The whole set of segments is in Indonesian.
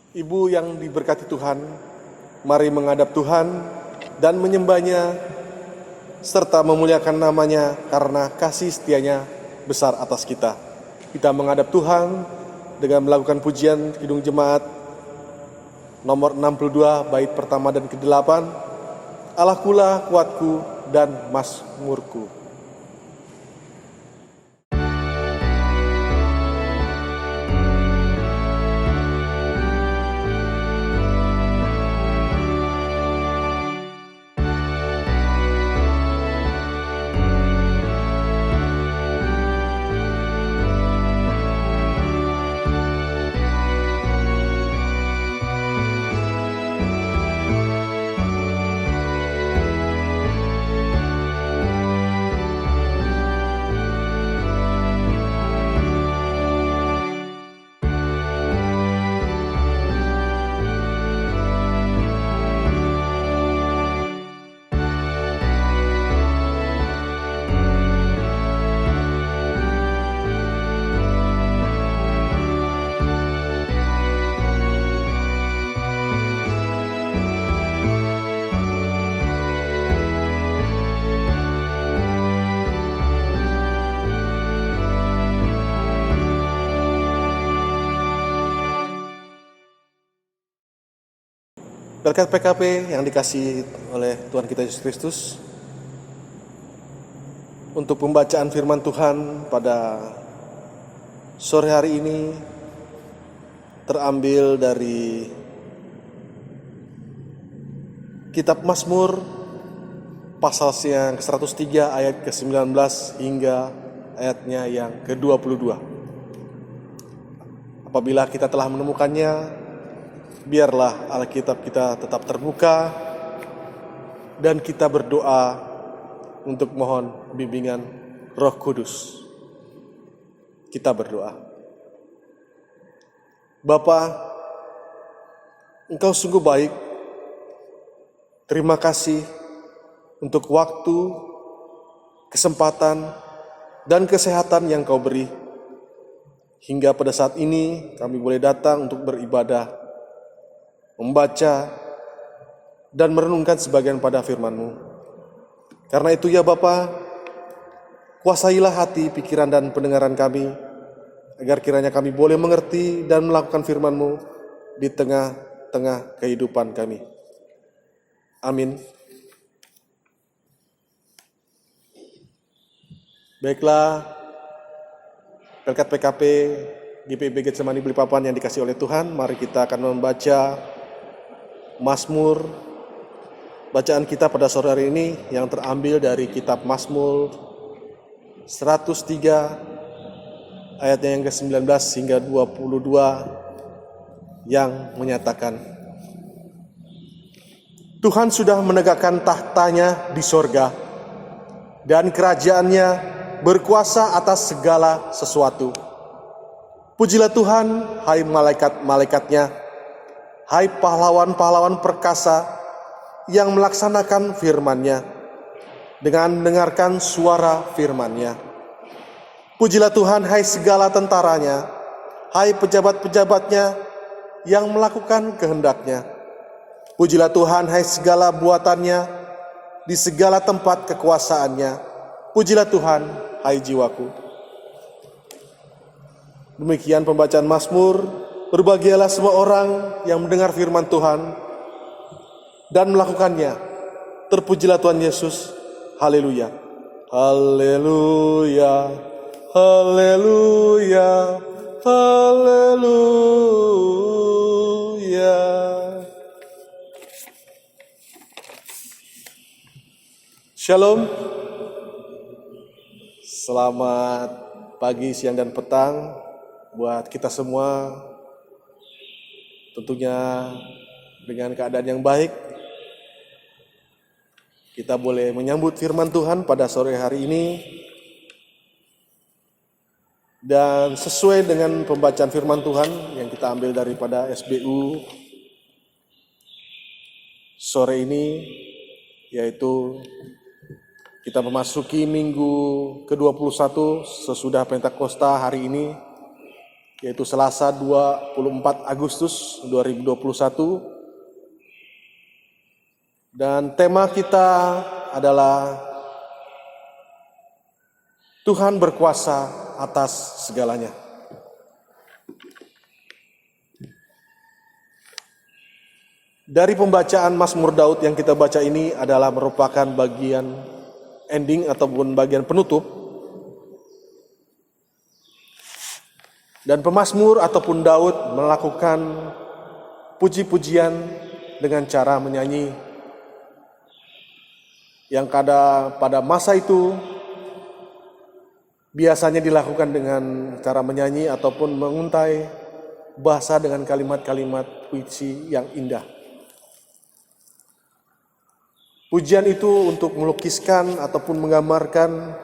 Ibu yang diberkati Tuhan, mari menghadap Tuhan dan menyembahnya serta memuliakan namanya karena kasih setianya besar atas kita. Kita menghadap Tuhan dengan melakukan pujian Kidung Jemaat nomor 62 bait pertama dan ke-8. Allahkulah kuatku dan mazmurku. Berkat PKP yang dikasihi oleh Tuhan kita Yesus Kristus, untuk pembacaan firman Tuhan pada sore hari ini terambil dari Kitab Mazmur pasal yang ke-103 ayat ke-19 hingga ayatnya yang ke-22. Apabila kita telah menemukannya, biarlah Alkitab kita tetap terbuka dan kita berdoa untuk mohon bimbingan Roh Kudus. Kita berdoa. Bapa, Engkau sungguh baik. Terima kasih untuk waktu, kesempatan, dan kesehatan yang Kau beri. Hingga pada saat ini kami boleh datang untuk beribadah, membaca, dan merenungkan sebagian pada firman-Mu. Karena itu ya Bapa, kuasailah hati, pikiran, dan pendengaran kami, agar kiranya kami boleh mengerti dan melakukan firman-Mu di tengah-tengah kehidupan kami. Amin. Baiklah, berkat PKP GPIB Getsemani Balikpapan yang dikasihi oleh Tuhan, mari kita akan membaca Mazmur. Bacaan kita pada sore hari ini yang terambil dari kitab Mazmur 103 ayatnya yang ke-19 hingga 22 yang menyatakan, Tuhan sudah menegakkan tahtanya di sorga dan kerajaannya berkuasa atas segala sesuatu. Pujilah Tuhan, hai malaikat-malaikatnya, hai pahlawan-pahlawan perkasa yang melaksanakan firman-Nya dengan mendengarkan suara firman-Nya. Pujilah Tuhan, hai segala tentaranya, hai pejabat-pejabatnya yang melakukan kehendak-Nya. Pujilah Tuhan, hai segala buatannya di segala tempat kekuasaan-Nya. Pujilah Tuhan, hai jiwaku. Demikian pembacaan Mazmur. Berbahagialah semua orang yang mendengar firman Tuhan dan melakukannya. Terpujilah Tuhan Yesus. Haleluya. Haleluya. Haleluya. Haleluya. Shalom. Selamat pagi, siang, dan petang buat kita semua. Tentunya dengan keadaan yang baik, kita boleh menyambut firman Tuhan pada sore hari ini. Dan sesuai dengan pembacaan firman Tuhan yang kita ambil daripada SBU sore ini, yaitu kita memasuki minggu ke-21 sesudah Pentakosta hari ini. yaitu Selasa 24 Agustus 2021. Dan tema kita adalah Tuhan berkuasa atas segalanya. Dari pembacaan Mazmur Daud yang kita baca ini adalah merupakan bagian ending ataupun bagian penutup. Dan pemazmur ataupun Daud melakukan puji-pujian dengan cara menyanyi. Yang pada masa itu biasanya dilakukan dengan cara menyanyi ataupun menguntai bahasa dengan kalimat-kalimat puisi yang indah. Pujian itu untuk melukiskan ataupun menggambarkan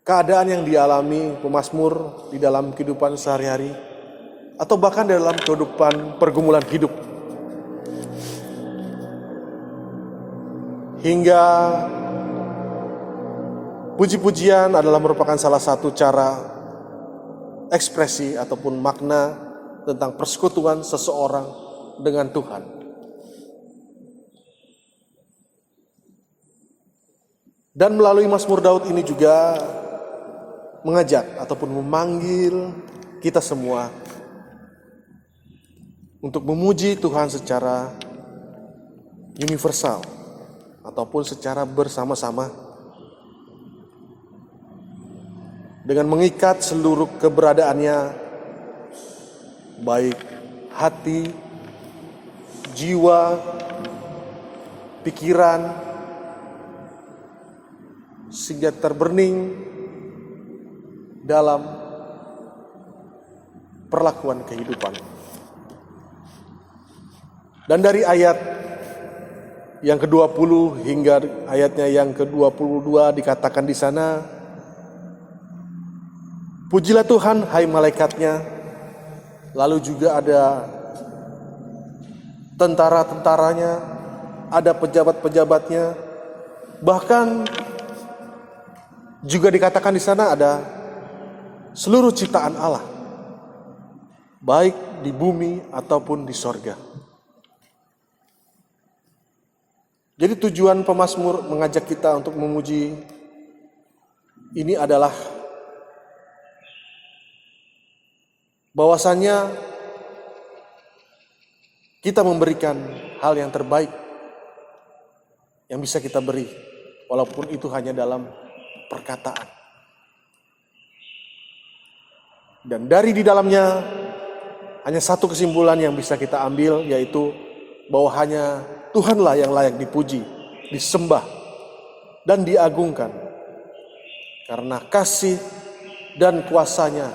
keadaan yang dialami pemazmur di dalam kehidupan sehari-hari atau bahkan dalam kehidupan pergumulan hidup. Hingga puji-pujian adalah merupakan salah satu cara ekspresi ataupun makna tentang persekutuan seseorang dengan Tuhan. Dan melalui Mazmur Daud ini juga mengajak ataupun memanggil kita semua untuk memuji Tuhan secara universal ataupun secara bersama-sama dengan mengikat seluruh keberadaannya, baik hati, jiwa, pikiran, sehingga terberning dalam perlakuan kehidupan. Dan dari ayat yang ke-20 hingga ayatnya yang ke-22 dikatakan di sana, pujilah Tuhan hai malaikatnya, lalu juga ada tentara-tentaranya, ada pejabat-pejabatnya, bahkan juga dikatakan di sana ada seluruh ciptaan Allah, baik di bumi ataupun di sorga. Jadi tujuan pemazmur mengajak kita untuk memuji ini adalah bahwasannya kita memberikan hal yang terbaik yang bisa kita beri, walaupun itu hanya dalam perkataan. Dan dari di dalamnya hanya satu kesimpulan yang bisa kita ambil, yaitu bahwa hanya Tuhanlah yang layak dipuji, disembah, dan diagungkan karena kasih dan kuasanya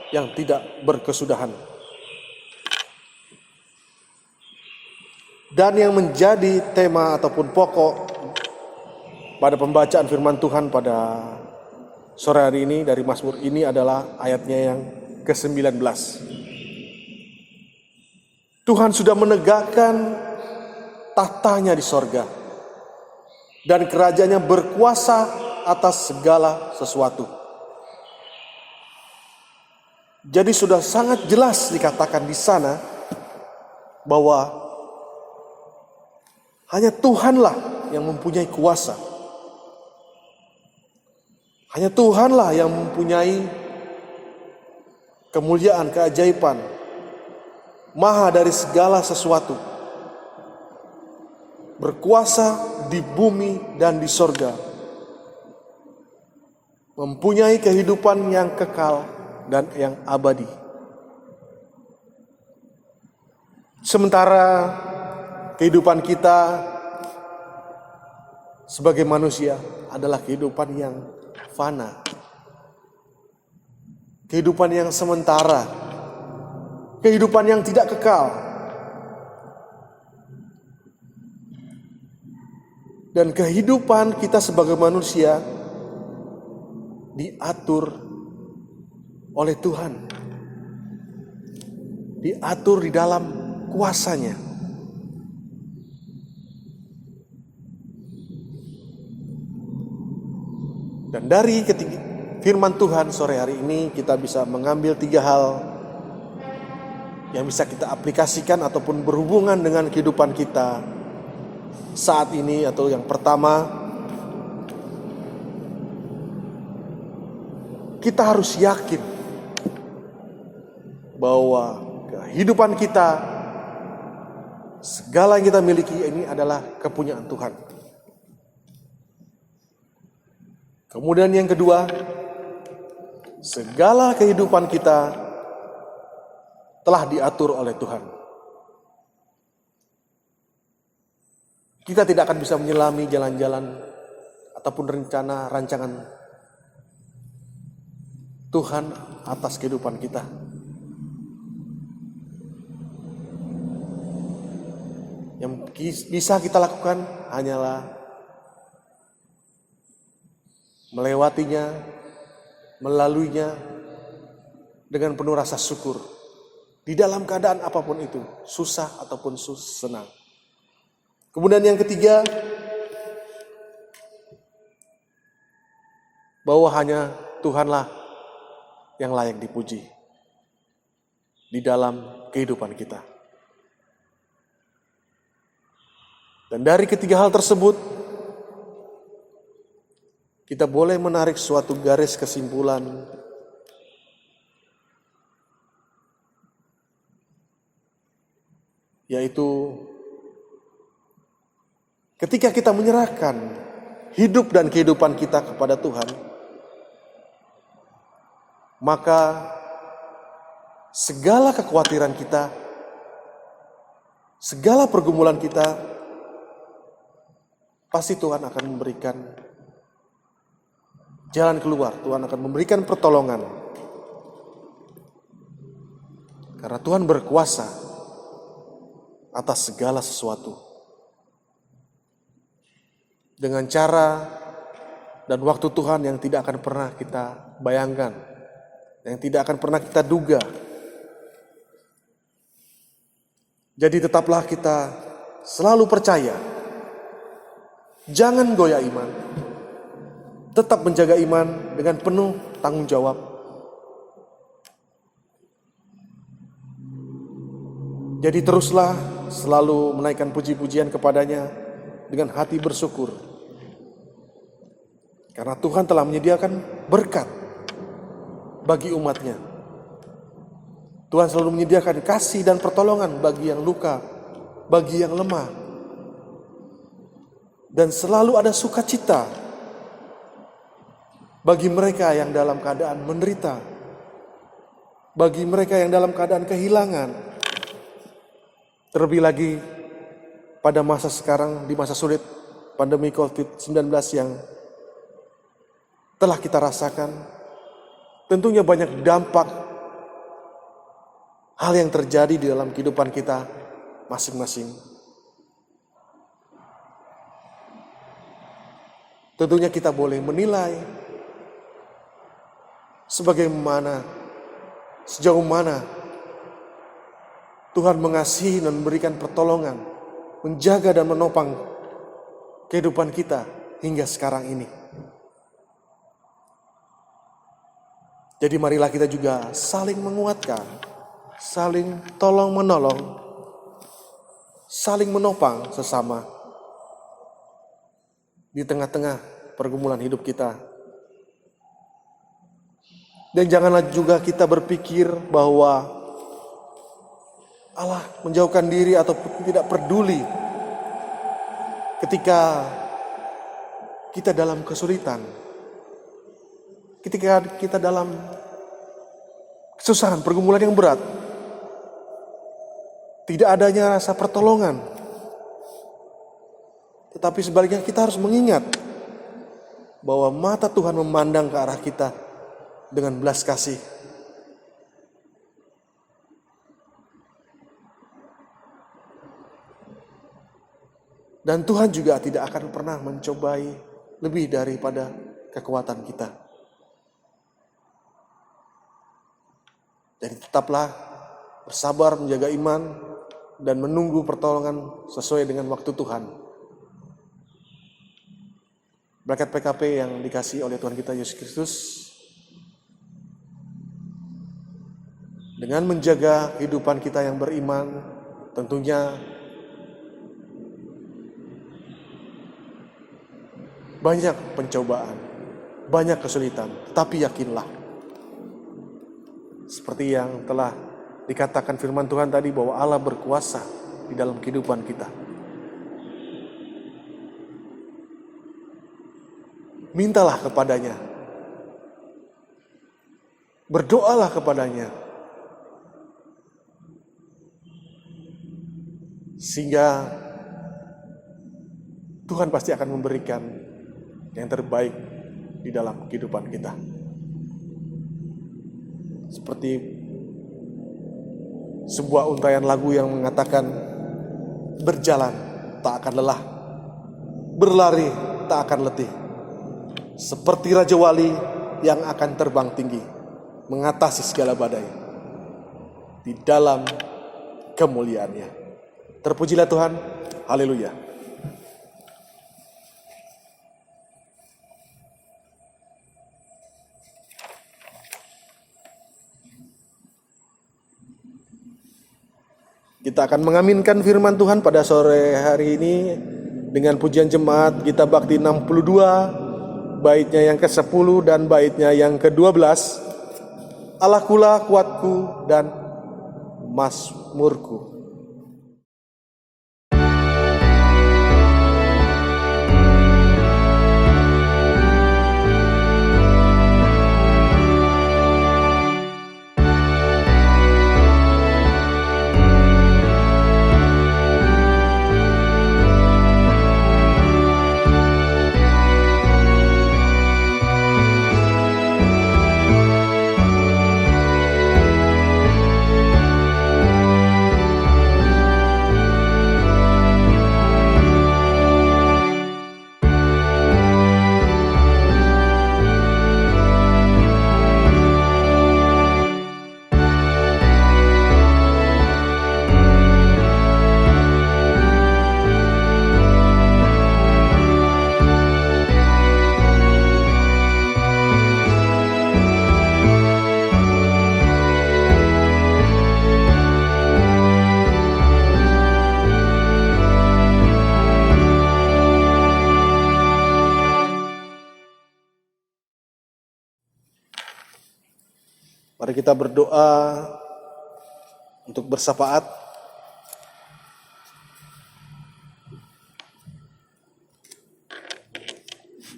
yang tidak berkesudahan. Dan yang menjadi tema ataupun pokok pada pembacaan firman Tuhan pada sore hari ini dari Mazmur ini adalah ayatnya yang ke-19. Tuhan sudah menegakkan tahtanya di sorga dan kerajaannya berkuasa atas segala sesuatu. Jadi sudah sangat jelas dikatakan di sana bahwa hanya Tuhanlah yang mempunyai kuasa. Hanya Tuhanlah yang mempunyai kemuliaan, keajaiban, maha dari segala sesuatu, berkuasa di bumi dan di sorga, mempunyai kehidupan yang kekal dan yang abadi. Sementara kehidupan kita sebagai manusia adalah kehidupan yang fana, kehidupan yang sementara, kehidupan yang tidak kekal. Dan kehidupan kita sebagai manusia diatur oleh Tuhan, diatur di dalam kuasanya. Dan dari firman Tuhan sore hari ini, kita bisa mengambil 3 hal yang bisa kita aplikasikan ataupun berhubungan dengan kehidupan kita saat ini. Atau yang pertama, kita harus yakin bahwa kehidupan kita, segala yang kita miliki ini adalah kepunyaan Tuhan. Kemudian yang kedua, segala kehidupan kita telah diatur oleh Tuhan. Kita tidak akan bisa menyelami jalan-jalan ataupun rencana, rancangan Tuhan atas kehidupan kita. Yang bisa kita lakukan hanyalah melewatinya, melaluinya dengan penuh rasa syukur. Di dalam keadaan apapun itu, susah ataupun senang. Kemudian yang ketiga, bahwa hanya Tuhanlah yang layak dipuji di dalam kehidupan kita. Dan dari ketiga hal tersebut, kita boleh menarik suatu garis kesimpulan yaitu ketika kita menyerahkan hidup dan kehidupan kita kepada Tuhan, maka segala kekhawatiran kita, segala pergumulan kita, pasti Tuhan akan memberikan jalan keluar. Tuhan akan memberikan pertolongan. Karena Tuhan berkuasa atas segala sesuatu. Dengan cara dan waktu Tuhan yang tidak akan pernah kita bayangkan, yang tidak akan pernah kita duga. Jadi tetaplah kita selalu percaya. Jangan goyah iman. Tetap menjaga iman dengan penuh tanggung jawab. Jadi teruslah selalu menaikkan puji-pujian kepadanya dengan hati bersyukur. Karena Tuhan telah menyediakan berkat bagi umatnya. Tuhan selalu menyediakan kasih dan pertolongan bagi yang luka, bagi yang lemah. Dan selalu ada sukacita bagi mereka yang dalam keadaan menderita, bagi mereka yang dalam keadaan kehilangan. Terlebih lagi pada masa sekarang, di masa sulit pandemi COVID-19 yang telah kita rasakan, tentunya banyak dampak hal yang terjadi di dalam kehidupan kita masing-masing. Tentunya kita boleh menilai sejauh mana Tuhan mengasihi dan memberikan pertolongan, menjaga dan menopang kehidupan kita hingga sekarang ini. Jadi marilah kita juga saling menguatkan, saling tolong-menolong, saling menopang sesama di tengah-tengah pergumulan hidup kita. Dan janganlah juga kita berpikir bahwa Allah menjauhkan diri ataupun tidak peduli ketika kita dalam kesulitan, ketika kita dalam kesusahan, pergumulan yang berat. Tidak adanya rasa pertolongan. Tetapi sebaliknya kita harus mengingat bahwa mata Tuhan memandang ke arah kita dengan belas kasih. Dan Tuhan juga tidak akan pernah mencobai lebih daripada kekuatan kita. Jadi tetaplah bersabar menjaga iman dan menunggu pertolongan sesuai dengan waktu Tuhan. Berkat PKP yang dikasihi oleh Tuhan kita Yesus Kristus, dengan menjaga kehidupan kita yang beriman, tentunya banyak pencobaan, banyak kesulitan, tapi yakinlah, seperti yang telah dikatakan firman Tuhan tadi, bahwa Allah berkuasa di dalam kehidupan kita. Mintalah kepadanya, berdoalah kepadanya, sehingga Tuhan pasti akan memberikan yang terbaik di dalam kehidupan kita. Seperti sebuah untaian lagu yang mengatakan, berjalan tak akan lelah, berlari tak akan letih, seperti Raja Wali yang akan terbang tinggi, mengatasi segala badai di dalam kemuliaannya. Terpujilah Tuhan, haleluya. Kita akan mengaminkan firman Tuhan pada sore hari ini dengan pujian jemaat Gita Bakti 62, baitnya yang ke-10 dan baitnya yang ke-12. Allahkulah kuatku dan mazmurku. Mari kita berdoa untuk bersafaat.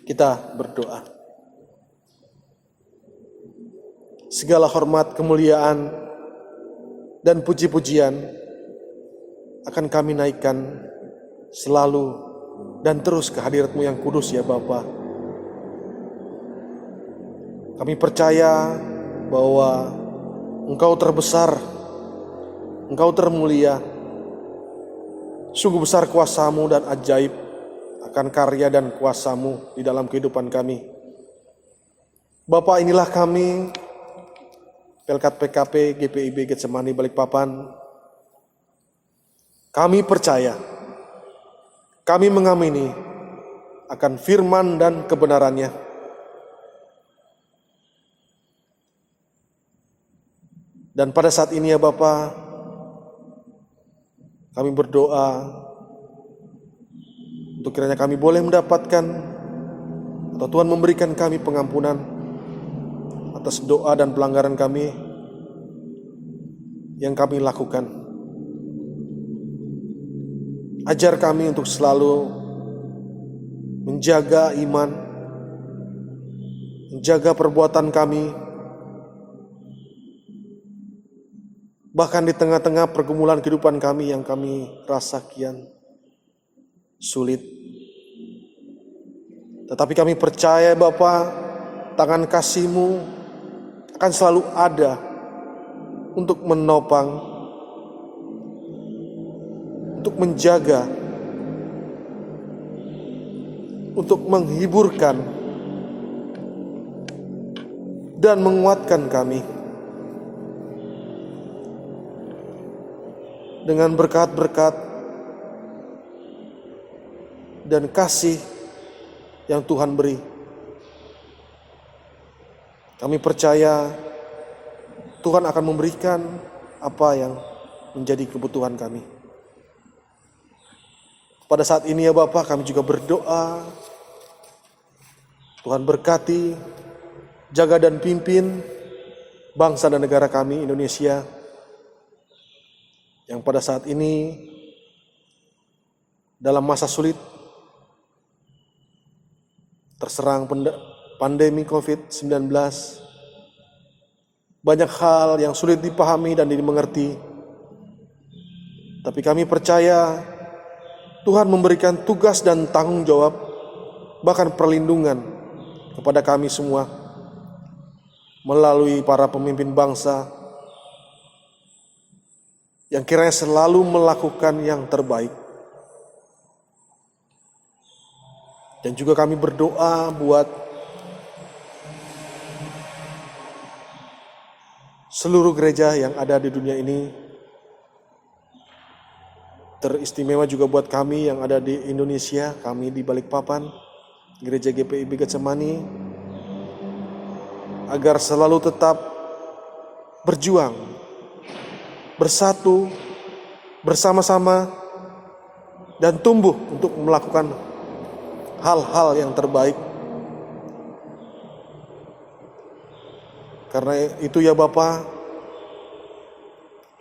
Kita berdoa. Segala hormat, kemuliaan, dan puji-pujian akan kami naikkan selalu dan terus ke hadirat-Mu yang kudus ya Bapa. Kami percaya bahwa Engkau terbesar, Engkau termulia. Sungguh besar kuasa-Mu dan ajaib akan karya dan kuasa-Mu di dalam kehidupan kami. Bapa, inilah kami, Pelkat PKP GPIB Getsemani Balikpapan. Kami percaya, kami mengamini akan firman dan kebenarannya. Dan pada saat ini ya Bapa, kami berdoa untuk kiranya kami boleh mendapatkan atau Tuhan memberikan kami pengampunan atas doa dan pelanggaran kami yang kami lakukan. Ajar kami untuk selalu menjaga iman, menjaga perbuatan kami, bahkan di tengah-tengah pergumulan kehidupan kami yang kami rasa kian sulit. Tetapi kami percaya Bapa, tangan kasih-Mu akan selalu ada untuk menopang, untuk menjaga, untuk menghiburkan dan menguatkan kami dengan berkat-berkat dan kasih yang Tuhan beri. Kami percaya Tuhan akan memberikan apa yang menjadi kebutuhan kami. Pada saat ini ya Bapa, kami juga berdoa, Tuhan berkati, jaga dan pimpin bangsa dan negara kami Indonesia, yang pada saat ini dalam masa sulit, terserang pandemi COVID-19, banyak hal yang sulit dipahami dan dimengerti. Tapi kami percaya Tuhan memberikan tugas dan tanggung jawab, bahkan perlindungan kepada kami semua melalui para pemimpin bangsa yang kiranya selalu melakukan yang terbaik. Dan juga kami berdoa buat seluruh gereja yang ada di dunia ini, teristimewa juga buat kami yang ada di Indonesia, kami di Balikpapan, Gereja GPIB Getsemani, agar selalu tetap berjuang, bersatu, bersama-sama, dan tumbuh untuk melakukan hal-hal yang terbaik. Karena itu ya Bapa,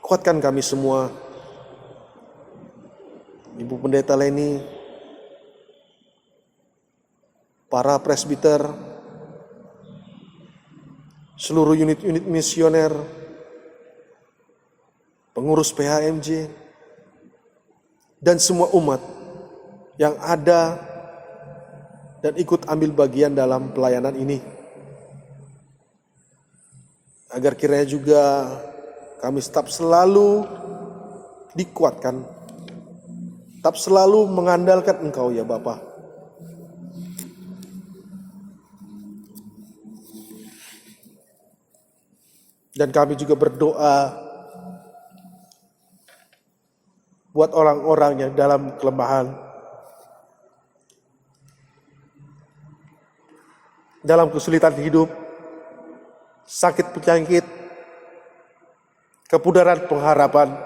kuatkan kami semua, Ibu Pendeta Leni, para presbiter, seluruh unit-unit misioner, pengurus PHMJ, dan semua umat yang ada dan ikut ambil bagian dalam pelayanan ini. Agar kiranya juga kami tetap selalu dikuatkan, tetap selalu mengandalkan Engkau ya Bapa. Dan kami juga berdoa buat orang-orang yang dalam kelemahan, dalam kesulitan hidup, sakit penyakit, kepudaran pengharapan,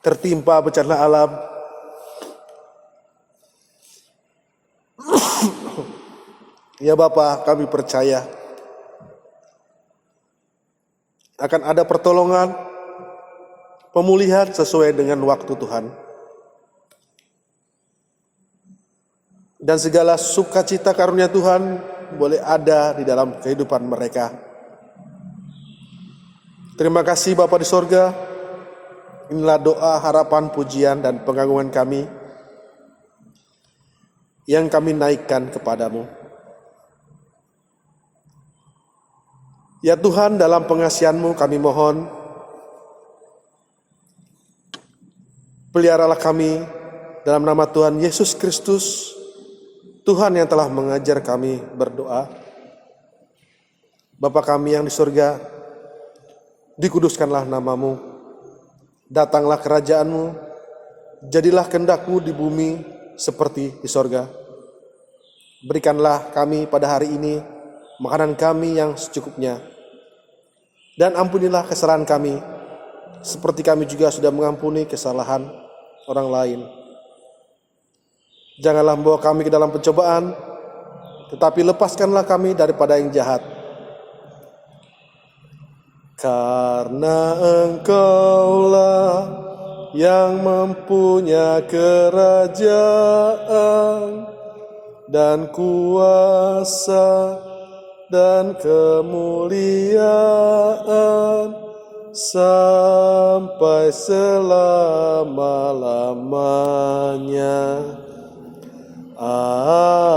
tertimpa bencana alam, ya Bapa, kami percaya akan ada pertolongan, pemulihan sesuai dengan waktu Tuhan. Dan segala sukacita karunia Tuhan boleh ada di dalam kehidupan mereka. Terima kasih Bapa di sorga. Inilah doa, harapan, pujian, dan pengagungan kami yang kami naikkan kepadamu. Ya Tuhan, dalam pengasihan-Mu kami mohon, peliharalah kami dalam nama Tuhan Yesus Kristus, Tuhan yang telah mengajar kami berdoa. Bapa kami yang di surga, dikuduskanlah nama-Mu, datanglah kerajaan-Mu, jadilah kehendak-Mu di bumi seperti di surga. Berikanlah kami pada hari ini makanan kami yang secukupnya, dan ampunilah kesalahan kami, seperti kami juga sudah mengampuni kesalahan orang lain. Janganlah membawa kami ke dalam pencobaan, tetapi lepaskanlah kami daripada yang jahat. Karena Engkaulah yang mempunyai kerajaan dan kuasa dan kemuliaan sampai selama-lamanya. Amin.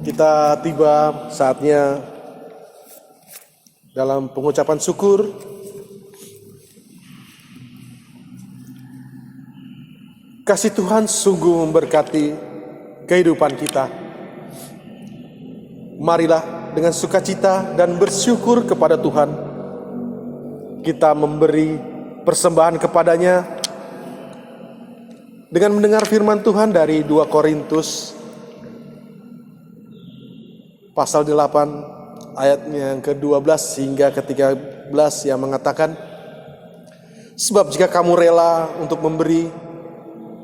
Kita tiba saatnya dalam pengucapan syukur. Kasih Tuhan sungguh memberkati kehidupan kita. Marilah dengan sukacita dan bersyukur kepada Tuhan, kita memberi persembahan kepadanya dengan mendengar firman Tuhan dari 2 Korintus pasal 8 ayatnya yang ke-12 hingga ke-13 yang mengatakan, sebab jika kamu rela untuk memberi,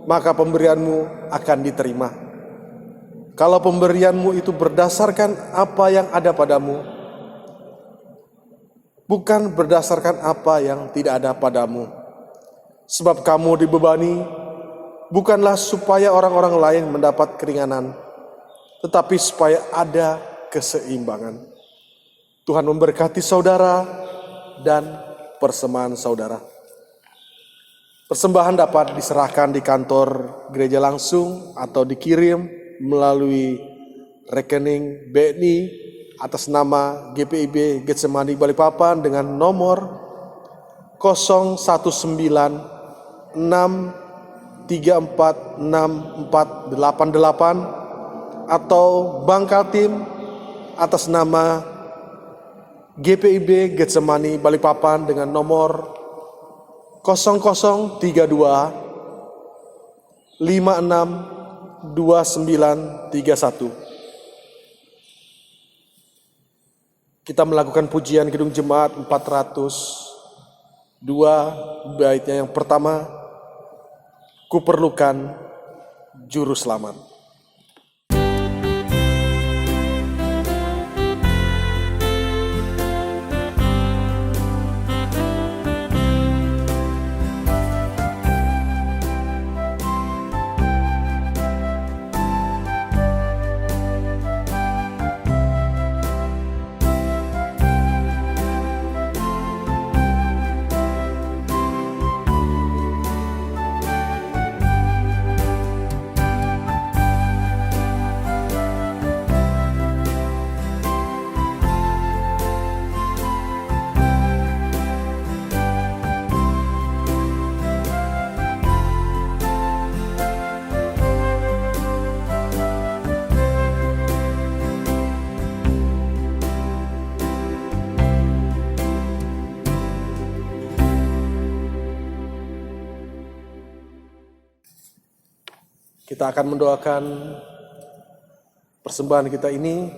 maka pemberianmu akan diterima. Kalau pemberianmu itu berdasarkan apa yang ada padamu, bukan berdasarkan apa yang tidak ada padamu. Sebab kamu dibebani, bukanlah supaya orang-orang lain mendapat keringanan, tetapi supaya ada keseimbangan. Tuhan memberkati saudara dan persembahan saudara. Persembahan dapat diserahkan di kantor gereja langsung atau dikirim melalui rekening BNI atas nama GPIB Getsemani Balikpapan dengan nomor 019346488 atau Bank Kaltim atas nama GPIB Getsemani Balikpapan dengan nomor 0032 56 2931. Kita melakukan pujian Kidung Jemaat 402, baitnya yang pertama, Kuperlukan Juru Selamat. Kita akan mendoakan persembahan kita ini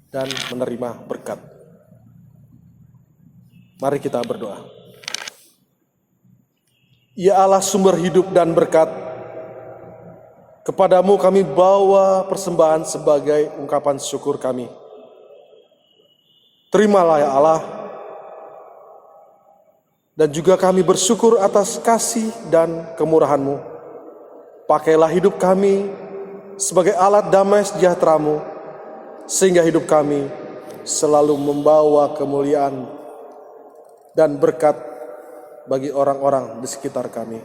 dan menerima berkat. Mari kita berdoa. Ya Allah sumber hidup dan berkat, kepadamu kami bawa persembahan sebagai ungkapan syukur kami. Terimalah ya Allah, dan juga kami bersyukur atas kasih dan kemurahan-Mu. Pakailah hidup kami sebagai alat damai sejahtera-Mu, sehingga hidup kami selalu membawa kemuliaan dan berkat bagi orang-orang di sekitar kami.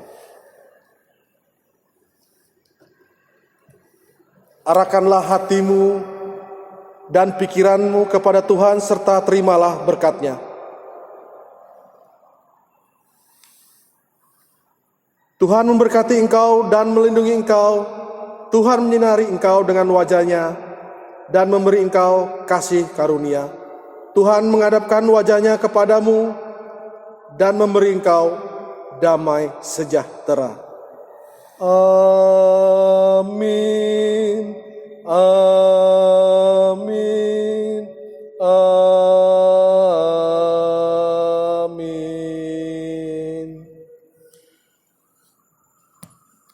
Arahkanlah hatimu dan pikiranmu kepada Tuhan serta terimalah berkat-Nya. Tuhan memberkati engkau dan melindungi engkau. Tuhan menyinari engkau dengan wajah-Nya dan memberi engkau kasih karunia. Tuhan menghadapkan wajah-Nya kepadamu dan memberi engkau damai sejahtera. Amin. Amin. Amin.